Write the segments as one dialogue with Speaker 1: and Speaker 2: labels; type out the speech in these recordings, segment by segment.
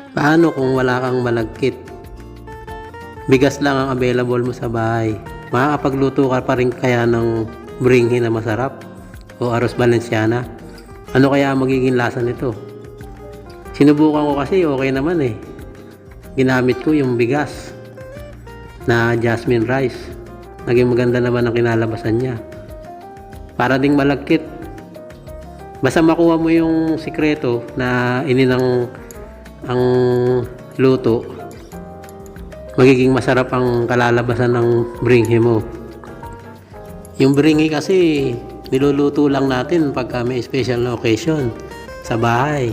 Speaker 1: Paano kung wala kang malagkit? Bigas lang ang available mo sa bahay. Makakapagluto ka pa rin kaya ng bringhe na masarap o arroz valenciana? Ano kaya ang magiging lasa nito? Sinubukan ko kasi okay naman eh. Ginamit ko yung bigas na jasmine rice. Naging maganda naman ang kinalabasan niya. Para ding malagkit. Basta makuha mo yung sikreto na ininang ang luto, magiging masarap ang kalalabasan ng bringhe mo. Yung bringhe kasi niluluto lang natin pagka may special na occasion sa bahay,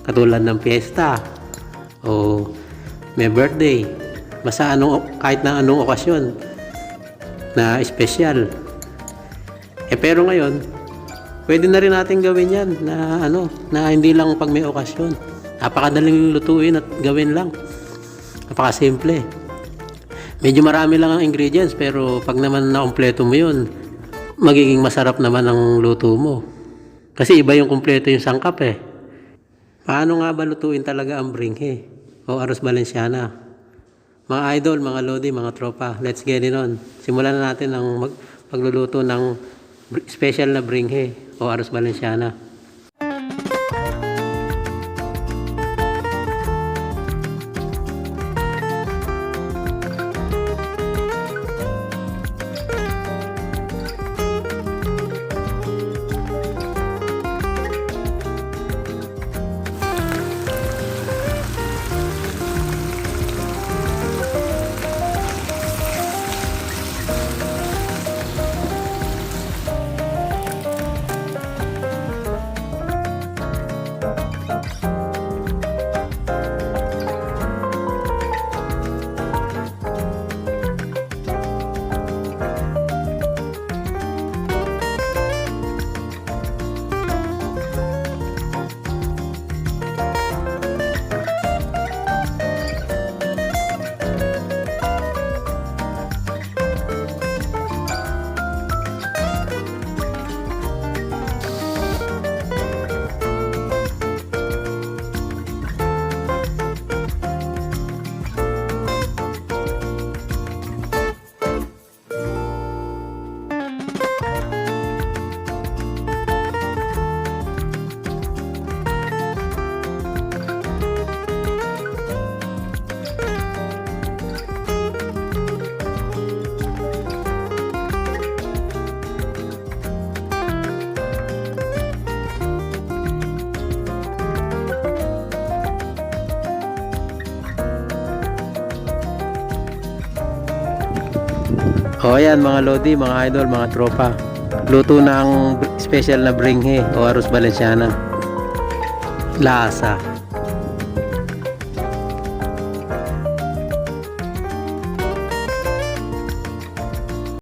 Speaker 1: katulad ng fiesta o may birthday, basta kahit na anong okasyon na special. Pero ngayon pwede na rin natin gawin yan na hindi lang pag may okasyon. Napakadaling lutuin at gawin lang. Napakasimple. Medyo marami lang ang ingredients pero pag naman na-kumpleto mo yun, magiging masarap naman ang luto mo. Kasi iba yung kumpleto yung sangkap eh. Paano nga ba lutuin talaga ang bringhe o arroz valenciana? Mga idol, mga lodi, mga tropa, let's get it on. Simulan na natin ang pagluluto ng special na bringhe o arroz valenciana. O ayan mga lodi, mga idol, mga tropa. Luto na ang special na bringhe o arroz valenciana. Lasa.